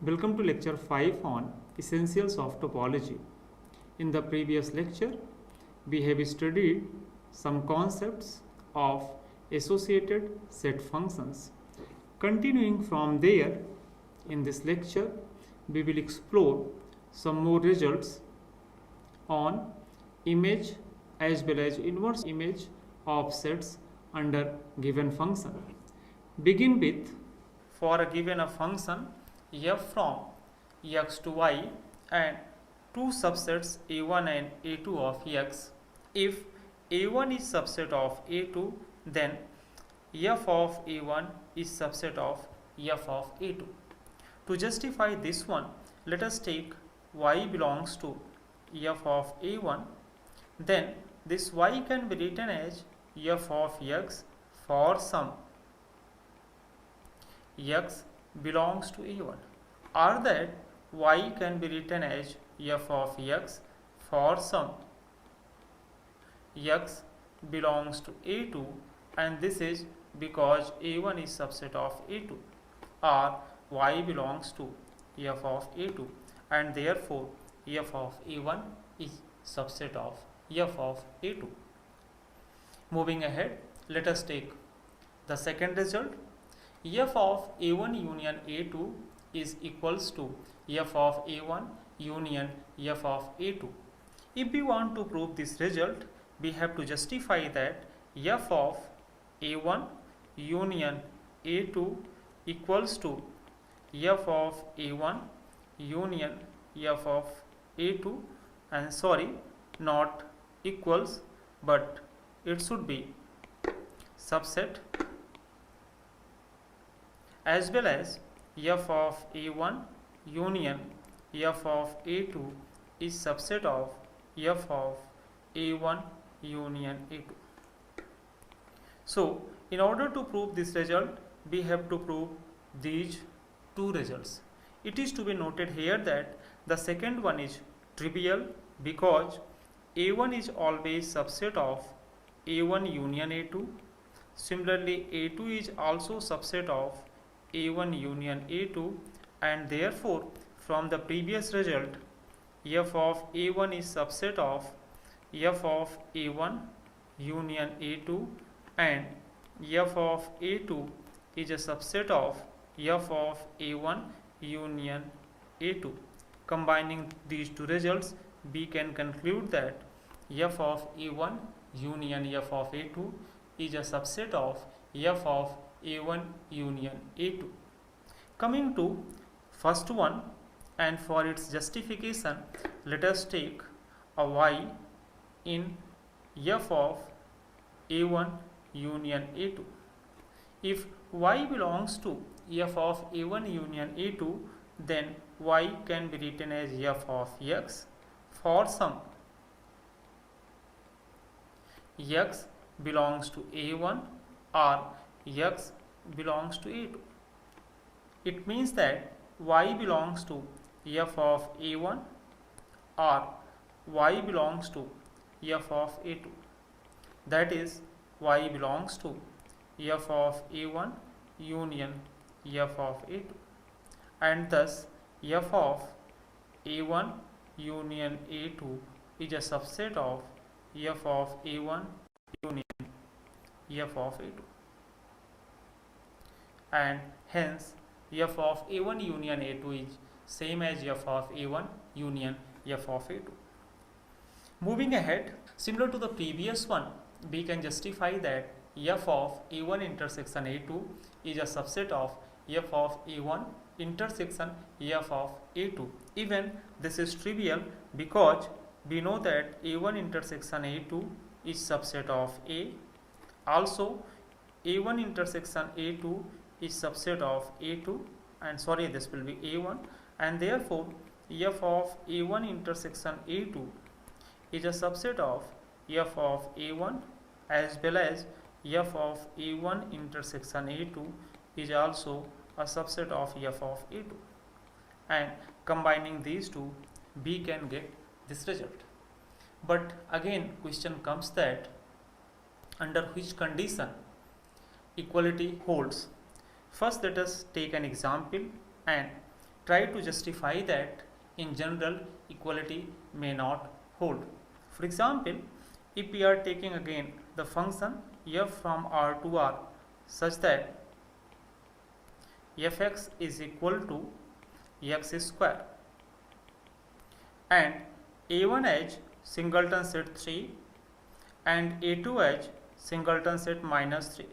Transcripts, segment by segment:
Welcome to lecture 5 on Essentials of Topology. In the previous lecture, we have studied some concepts of associated set functions. Continuing from there, in this lecture, we will explore some more results on image as well as inverse image of sets under given function. Begin with, for a given a function f from x to y and two subsets a1 and a2 of x. If a1 is subset of a2, then f of a1 is subset of f of a2. To justify this one, let us take y belongs to f of a1. Then this y can be written as f of x for some x belongs to a1, or that y can be written as f of x for some x belongs to a2, and this is because a1 is subset of a2, or y belongs to f of a2 and therefore f of a1 is subset of f of a2. Moving ahead, let us take the second result. F of a1 union a2 is equals to f of a1 union f of a2. If we want to prove this result, we have to justify that f of a1 union a2 equals to f of a1 union f of a2, and not equals, but it should be subset, as well as f of a1 union f of a2 is subset of f of a1 union a2. So, in order to prove this result, we have to prove these two results. It is to be noted here that the second one is trivial because a1 is always subset of a1 union a2. Similarly, a2 is also subset of a1 union a2, and therefore from the previous result, f of a1 is subset of f of a1 union a2, and f of a2 is a subset of f of a1 union a2. Combining these two results, we can conclude that f of a1 union f of a2 is a subset of f of a1 union a2. Coming to first one, and for its justification, let us take a y in f of a1 union a2. If y belongs to f of a1 union a2, then y can be written as f of x for some x belongs to a1 or x belongs to a2. It means that y belongs to f of a1 or y belongs to f of a2. That is, y belongs to f of a1 union f of a2, and thus f of a1 union a2 is a subset of f of a1 union f of a2, and hence f of a1 union a2 is same as f of a1 union f of a2. Moving ahead, similar to the previous one, we can justify that f of a1 intersection a2 is a subset of f of a1 intersection f of a2. Even this is trivial because we know that a1 intersection a2 is subset of a. Also, a1 intersection a2 is subset of a2, and this will be a1, and therefore f of a1 intersection a2 is a subset of f of a1, as well as f of a1 intersection a2 is also a subset of f of a2, and combining these two, we can get this result. But again, question comes that under which condition equality holds. First, let us take an example and try to justify that in general equality may not hold. For example, if we are taking again the function f from R to R such that fx is equal to x square and a1 as singleton set 3 and a2 as singleton set minus 3,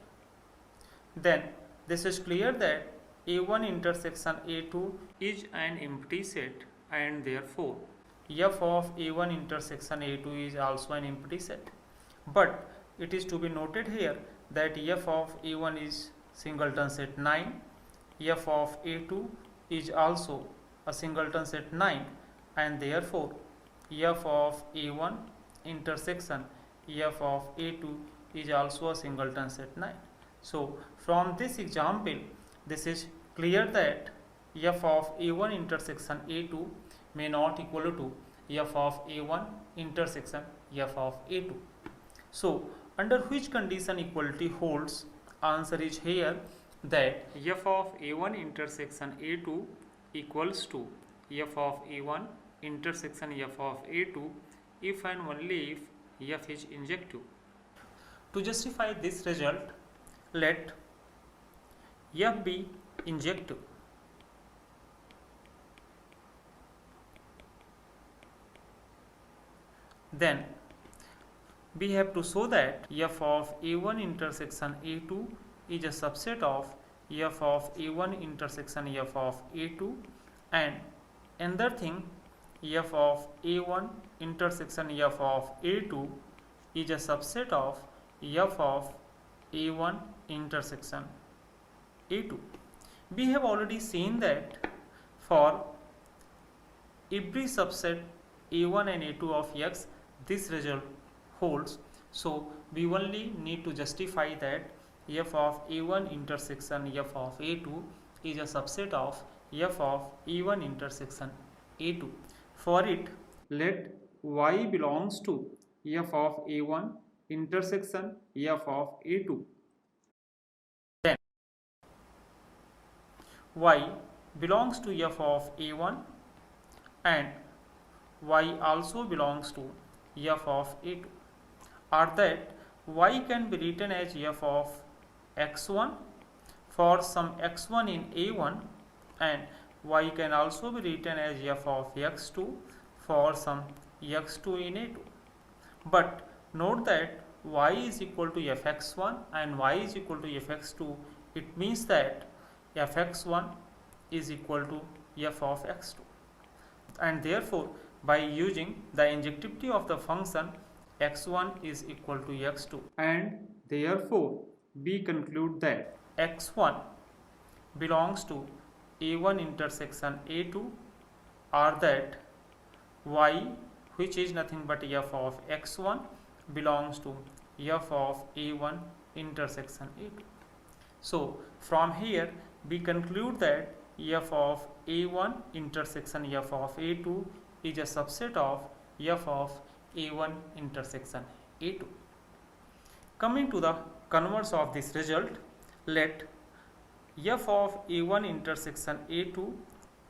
then this is clear that a1 intersection a2 is an empty set and therefore f of a1 intersection a2 is also an empty set. But it is to be noted here that f of a1 is singleton set 9, f of a2 is also a singleton set 9 and therefore f of a1 intersection f of a2 is also a singleton set 9. So from this example, this is clear that f of a1 intersection a2 may not equal to f of a1 intersection f of a2. So under which condition equality holds? Answer is here that f of a1 intersection a2 equals to f of a1 intersection f of a2 if and only if f is injective. To justify this result, let f be injective. Then we have to show that f of a1 intersection a2 is a subset of f of a1 intersection f of a2, and another thing, f of a1 intersection f of a2 is a subset of f of a1 intersection a2. We have already seen that for every subset a1 and a2 of x, this result holds. So we only need to justify that f of a1 intersection f of a2 is a subset of f of a1 intersection a2. For it, let y belongs to f of a1 intersection f of a2. Then y belongs to f of a1 and y also belongs to f of a2, or that y can be written as f of x1 for some x1 in a1 and y can also be written as f of x2 for some x2 in a2. But note that y is equal to fx1 and y is equal to fx2. It means that fx1 is equal to f of x2, and therefore by using the injectivity of the function, x1 is equal to x2, and therefore we conclude that x1 belongs to a1 intersection a2, or that y, which is nothing but f of x1, belongs to f of a1 intersection a2. So from here we conclude that f of a1 intersection f of a2 is a subset of f of a1 intersection a2. Coming to the converse of this result, let f of a1 intersection a2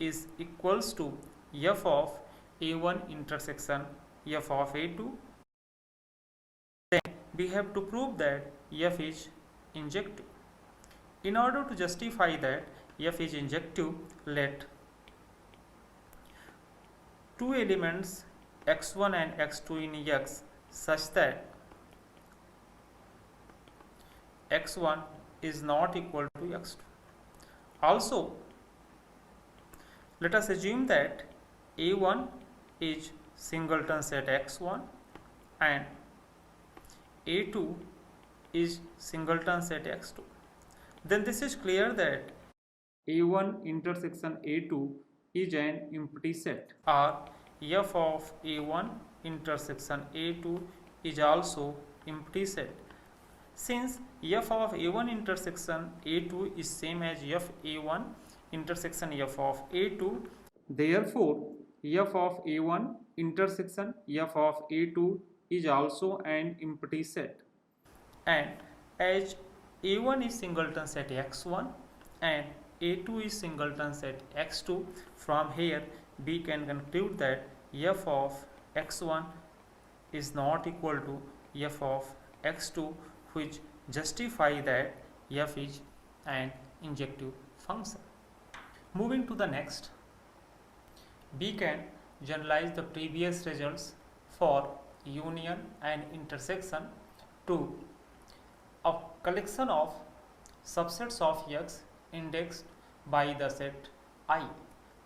is equals to f of a1 intersection f of a2. Then we have to prove that f is injective. In order to justify that f is injective, let two elements x1 and x2 in x such that x1 is not equal to x2. Also, let us assume that a1 is singleton set x1 and a2 is singleton set x2. Then this is clear that a1 intersection a2 is an empty set, or f of a1 intersection a2 is also empty set. Since f of a1 intersection a2 is same as f a1 intersection f of a2, therefore f of a1 intersection f of a2 is also an empty set. And as a1 is singleton set x1 and a2 is singleton set x2. From here we can conclude that f of x1 is not equal to f of x2, which justify that f is an injective function. Moving to the next, we can generalize the previous results for union and intersection to a collection of subsets of x indexed by the set I.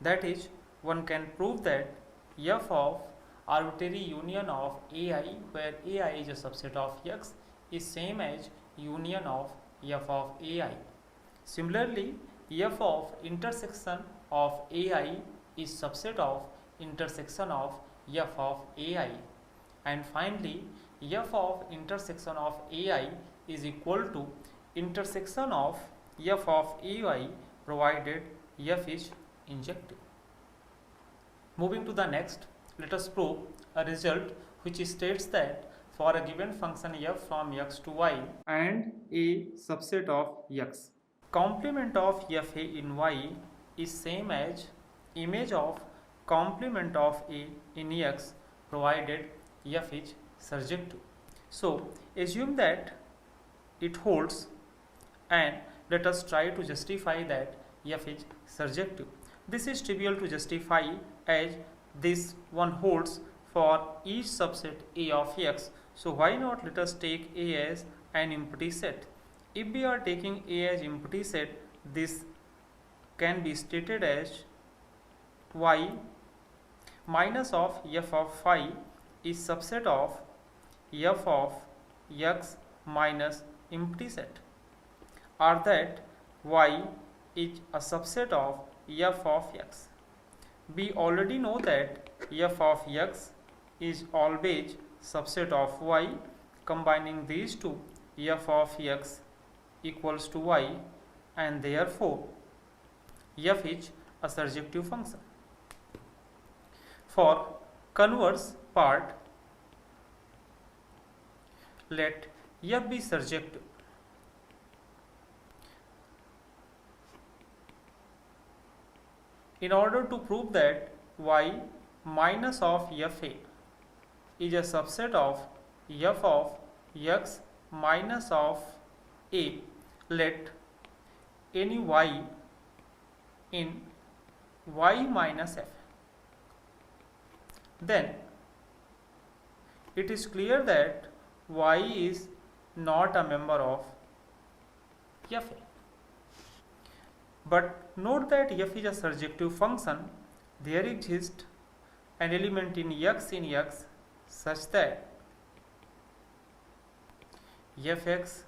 That is, one can prove that f of arbitrary union of ai, where ai is a subset of x, is same as union of f of ai. Similarly, f of intersection of ai is subset of intersection of f of ai. And finally, f of intersection of ai is equal to intersection of f of ai provided f is injective. Moving to the next, let us prove a result which states that for a given function f from x to y and a subset of x, complement of f a in y is same as image of complement of a in x provided f is surjective. So assume that it holds and let us try to justify that f is surjective. This is trivial to justify as this one holds for each subset a of x. So why not let us take a as an empty set. If we are taking a as empty set, this can be stated as y minus of f of phi is subset of f of x minus empty set, or that y is a subset of f of x. We already know that f of x is always subset of y. Combining these two, f of x equals to y, and therefore f is a surjective function. For converse part, let f be surjective. In order to prove that y minus of f a is a subset of f of x minus of a, let any y in y minus f. Then it is clear that y is not a member of f a. But note that f is a surjective function. There exists an element in x such that fx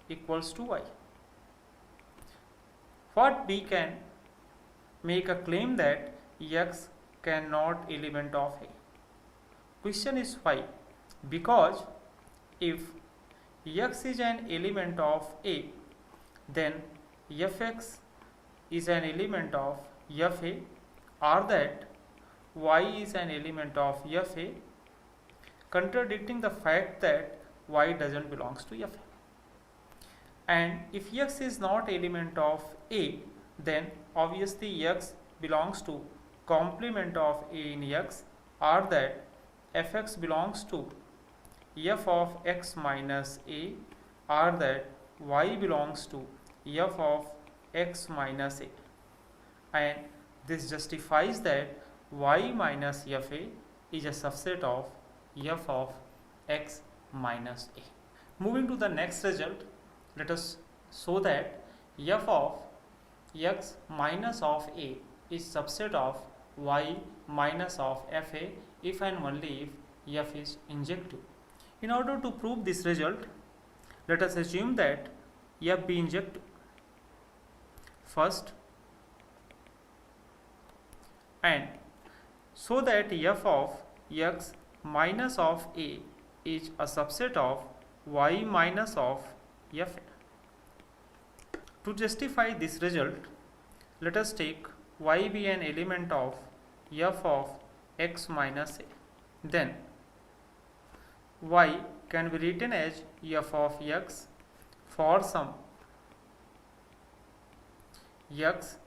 equals to y. What we can make a claim that x cannot element of a. Question is why? Because if x is an element of a, then fx is an element of f a, or that y is an element of f a, contradicting the fact that y doesn't belongs to f a. And if x is not element of a, then obviously x belongs to complement of a in x, or that fx belongs to f of x minus a, or that y belongs to f of x minus a. And this justifies that y minus f a is a subset of f of x minus a. Moving to the next result, let us show that f of x minus of a is subset of y minus of f a if and only if f is injective. In order to prove this result, let us assume that f be injective. First, and so that f of x minus of a is a subset of y minus of f a. To justify this result, let us take y be an element of f of x minus a. Then y can be written as f of x for some x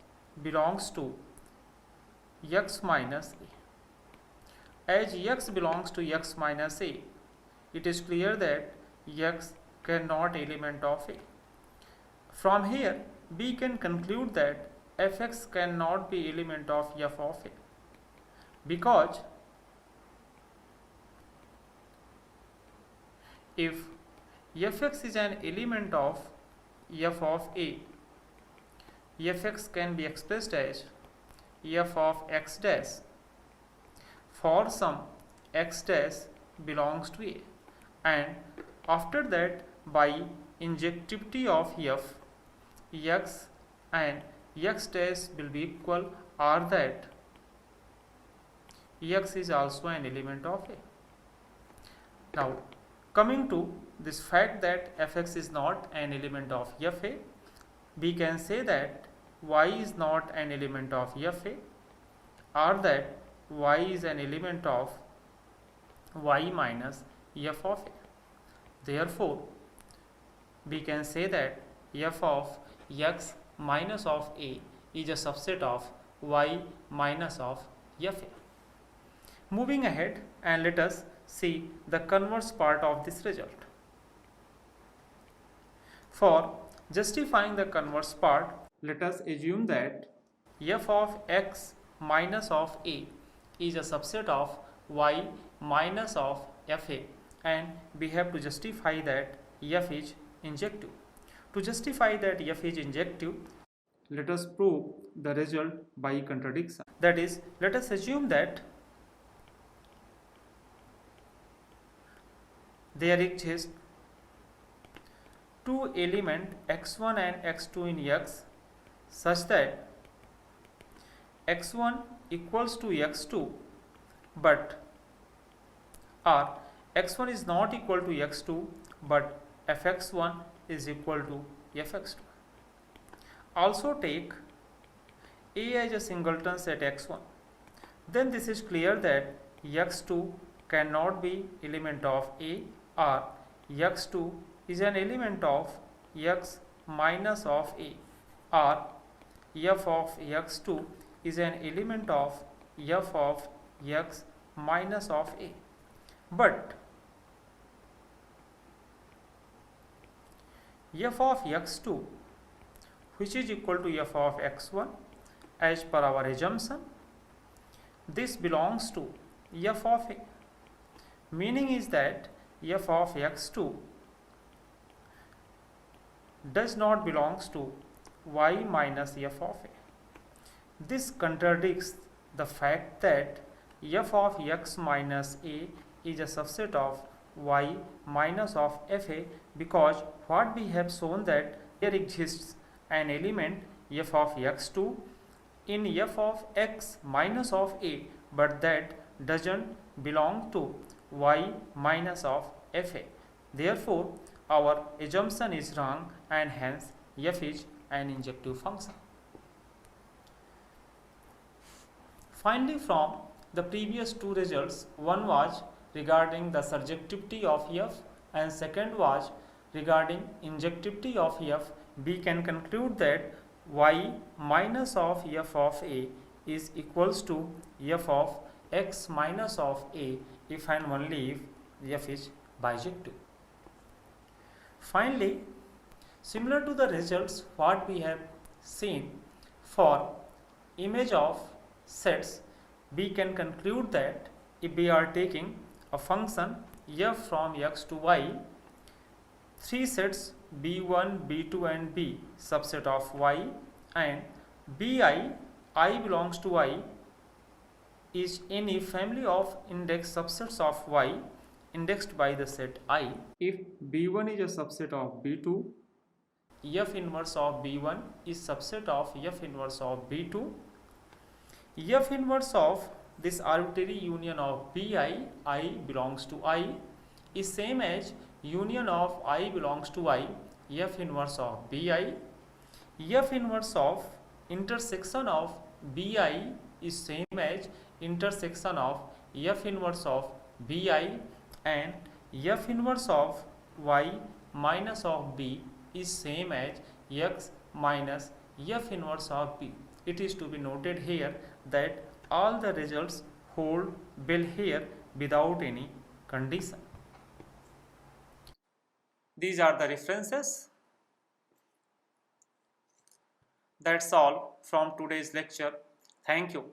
belongs to x minus a. As x belongs to x minus a, it is clear that x cannot element of a. From here, we can conclude that fx cannot be element of f of a, because if fx is an element of f of a, fx can be expressed as f of x dash for some x dash belongs to a, and after that by injectivity of f, x and x dash will be equal, or that x is also an element of a. Now coming to this fact that fx is not an element of fa, we can say that y is not an element of fa, or that y is an element of y minus f of a. Therefore, we can say that f of x minus of a is a subset of y minus of fa. Moving ahead, and let us see the converse part of this result. For justifying the converse part, let us assume that f of x minus of a is a subset of y minus of fa, and we have to justify that f is injective. To justify that f is injective, let us prove the result by contradiction. That is, let us assume that there exists two elements x1 and x2 in x such that x1 equals to x2, but or x1 is not equal to x2, but fx1 is equal to fx2. Also take a as a singleton set x1. Then this is clear that x2 cannot be element of a, or x2 is an element of x minus of a, or f of x2 is an element of f of x minus of a. But f of x2, which is equal to f of x1, as per our assumption, this belongs to f of a. Meaning is that f of x2 does not belongs to y minus f of a. This contradicts the fact that f of x minus a is a subset of y minus of fa, because what we have shown that there exists an element f of x2 in f of x minus of a, but that doesn't belong to y minus of fa. Therefore, our assumption is wrong, and hence f is an injective function. Finally, from the previous two results, one was regarding the surjectivity of f and second was regarding injectivity of f, we can conclude that y minus of f of a is equals to f of x minus of a if and only if f is bijective. Finally, similar to the results what we have seen for image of sets, we can conclude that if we are taking a function f from x to y, three sets b1, b2 and b subset of y, and bi, I belongs to y, is any family of index subsets of y indexed by the set I. If b1 is a subset of b2, f inverse of b1 is subset of f inverse of b2. F inverse of this arbitrary union of bi, I belongs to I, is same as union of I belongs to I, f inverse of bi. F inverse of intersection of bi is same as intersection of f inverse of bi, and f inverse of y minus of b is same as x minus F inverse of B. It is to be noted here that all the results hold well here without any condition. These are the references. That's all from today's lecture. Thank you.